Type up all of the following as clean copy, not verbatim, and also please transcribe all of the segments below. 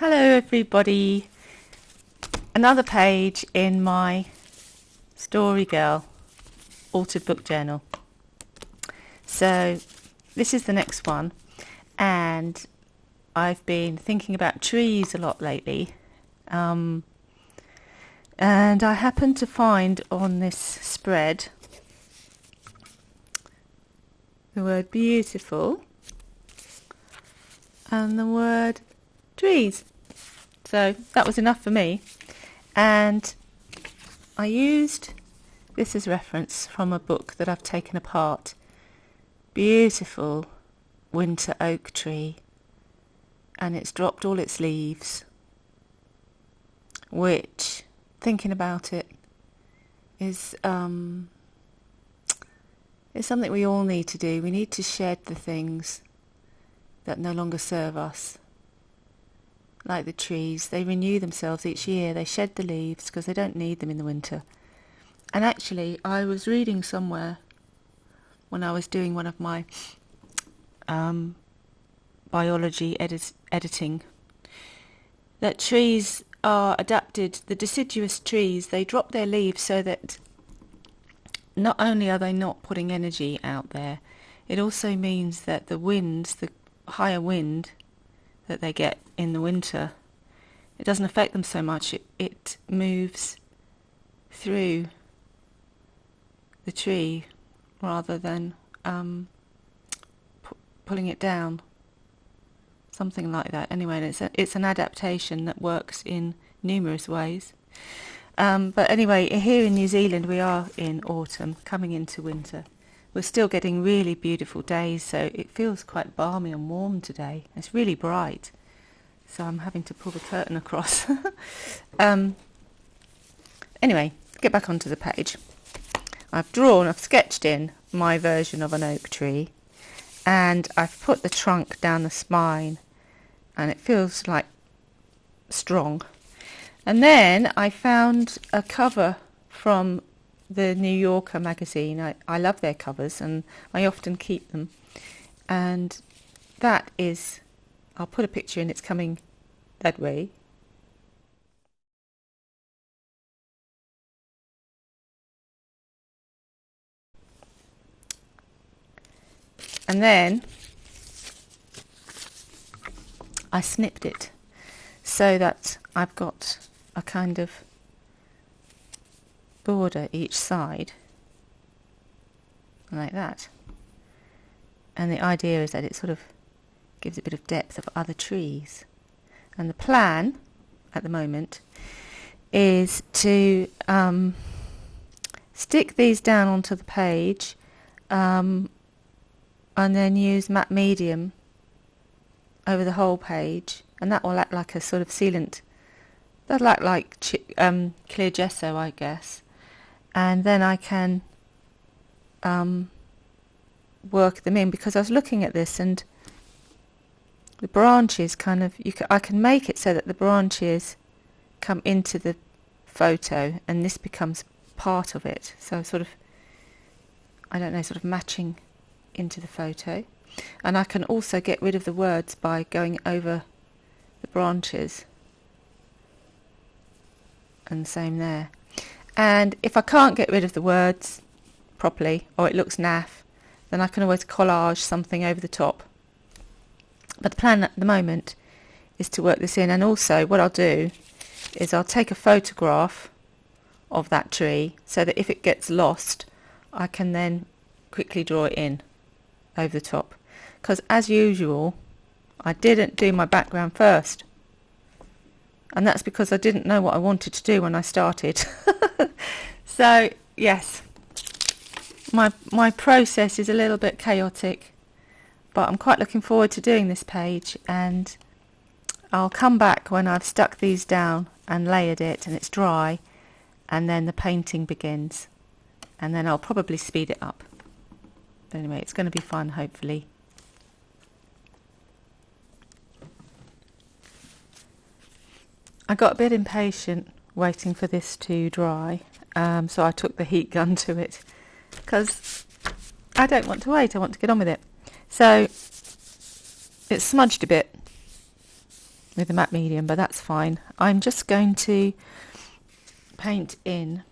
Hello everybody, another page in my Story Girl altered book journal. So this is the next one, and I've been thinking about trees a lot lately, and I happened to find on this spread the word beautiful and the word trees. So that was enough for me, and I used this as reference from a book that I've taken apart. Beautiful winter oak tree, and it's dropped all its leaves, which, thinking about it, is something we all need to do. We need to shed the things that no longer serve us. Like the trees, they renew themselves each year. They shed the leaves because they don't need them in the winter. And actually, I was reading somewhere when I was doing one of my biology editing that trees are adapted, the deciduous trees, they drop their leaves so that not only are they not putting energy out there, it also means that the winds, the higher wind that they get in the winter, it doesn't affect them so much. It moves through the tree rather than pulling it down, something like that. Anyway, it's an adaptation that works in numerous ways. But anyway, here in New Zealand we are in autumn, coming into winter. We're still getting really beautiful days, so it feels quite balmy and warm today. It's really bright, so I'm having to pull the curtain across. Anyway, get back onto the page. I've sketched in my version of an oak tree, and I've put the trunk down the spine, and it feels like strong. And then I found a cover from the New Yorker magazine. I love their covers, and I often keep them. And that is, I'll put a picture in, it's coming that way. And then I snipped it so that I've got a kind of border each side, like that. And the idea is that it sort of gives a bit of depth of other trees. And the plan at the moment is to stick these down onto the page, and then use matte medium over the whole page, and that will act like a sort of sealant. That'll act like clear gesso, I guess. And then I can work them in, because I was looking at this and the branches kind of, I can make it so that the branches come into the photo and this becomes part of it. So sort of, I don't know, sort of matching into the photo. And I can also get rid of the words by going over the branches. And the same there. And if I can't get rid of the words properly, or it looks naff, then I can always collage something over the top. But the plan at the moment is to work this in. And also what I'll do is I'll take a photograph of that tree so that if it gets lost, I can then quickly draw it in over the top. Because as usual, I didn't do my background first. And that's because I didn't know what I wanted to do when I started. So, yes, my process is a little bit chaotic, but I'm quite looking forward to doing this page, and I'll come back when I've stuck these down and layered it and it's dry, and then the painting begins, and then I'll probably speed it up. But anyway, it's going to be fun, hopefully. I got a bit impatient waiting for this to dry, so I took the heat gun to it, because I don't want to wait, I want to get on with it. So it smudged a bit, with the matte medium, but that's fine. I'm just going to paint in.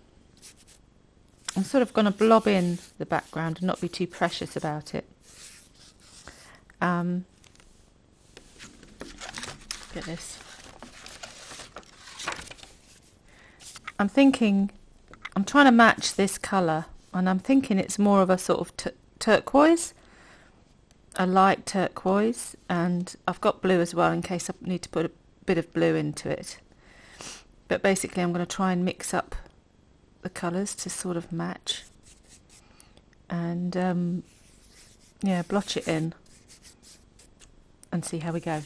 I'm sort of going to blob in the background and not be too precious about it. Look at this. I'm trying to match this colour, and I'm thinking it's more of a sort of turquoise, a light turquoise, and I've got blue as well in case I need to put a bit of blue into it. But basically I'm going to try and mix up the colours to sort of match, and yeah, blotch it in and see how we go.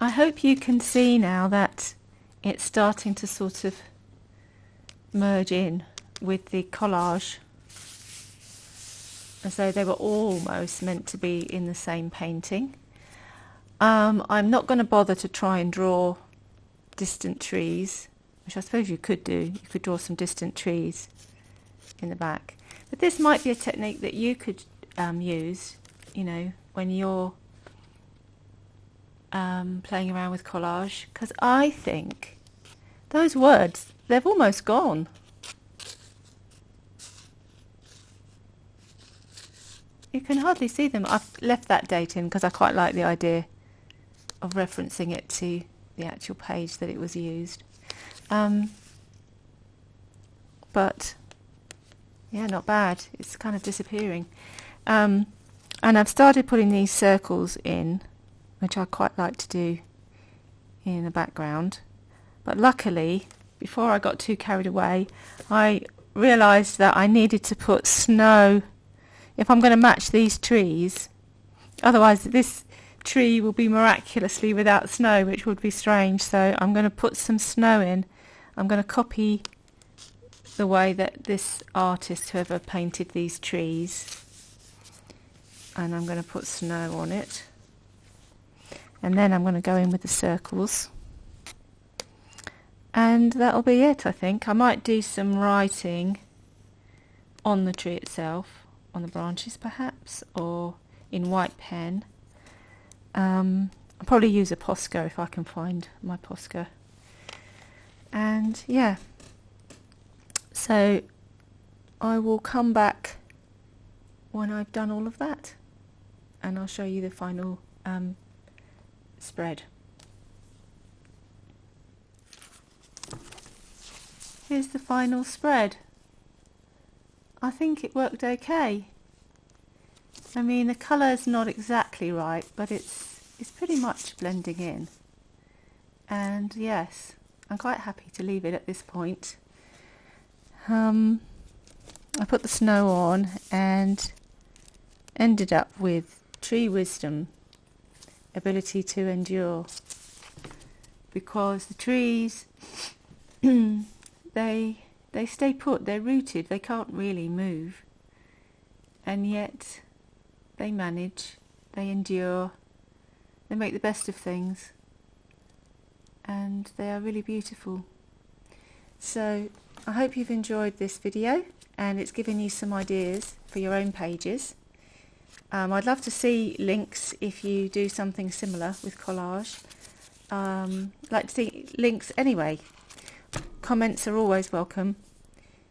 I hope you can see now that it's starting to sort of merge in with the collage, as though they were almost meant to be in the same painting. I'm not going to bother to try and draw distant trees, which I suppose you could do. You could draw some distant trees in the back. But this might be a technique that you could use, you know, when you're playing around with collage, because I think those words, they've almost gone. You can hardly see them. I've left that date in because I quite like the idea of referencing it to the actual page that it was used. But yeah, not bad. It's kind of disappearing. And I've started putting these circles in, which I quite like to do in the background. But luckily, before I got too carried away, I realised that I needed to put snow if I'm going to match these trees. Otherwise this tree will be miraculously without snow, which would be strange. So I'm going to put some snow in. I'm going to copy the way that this artist, whoever painted these trees, and I'm going to put snow on it. And then I'm going to go in with the circles. And that'll be it, I think. I might do some writing on the tree itself, on the branches perhaps, or in white pen. I'll probably use a Posca if I can find my Posca. And yeah, so I will come back when I've done all of that, and I'll show you the final spread. Here's the final spread. I think it worked okay. I mean, the colour's not exactly right, but it's pretty much blending in. And yes, I'm quite happy to leave it at this point. I put the snow on and ended up with tree wisdom, ability to endure, because the trees they stay put, they're rooted, they can't really move, and yet they manage, they endure, they make the best of things, and they are really beautiful. So I hope you've enjoyed this video and it's given you some ideas for your own pages. I'd love to see links if you do something similar with collage. Like to see links anyway. Comments are always welcome.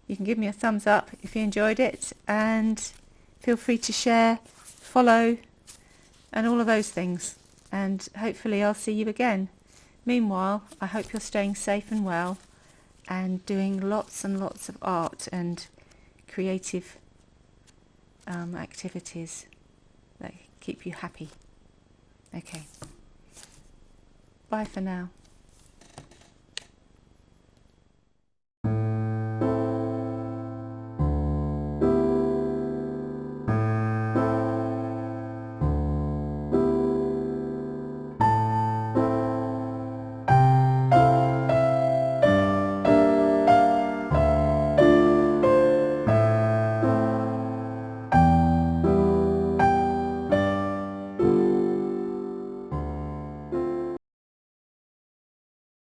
You can give me a thumbs up if you enjoyed it, and feel free to share, follow, and all of those things. And hopefully I'll see you again. Meanwhile, I hope you're staying safe and well and doing lots and lots of art and creative activities that keep you happy. Okay. Bye for now.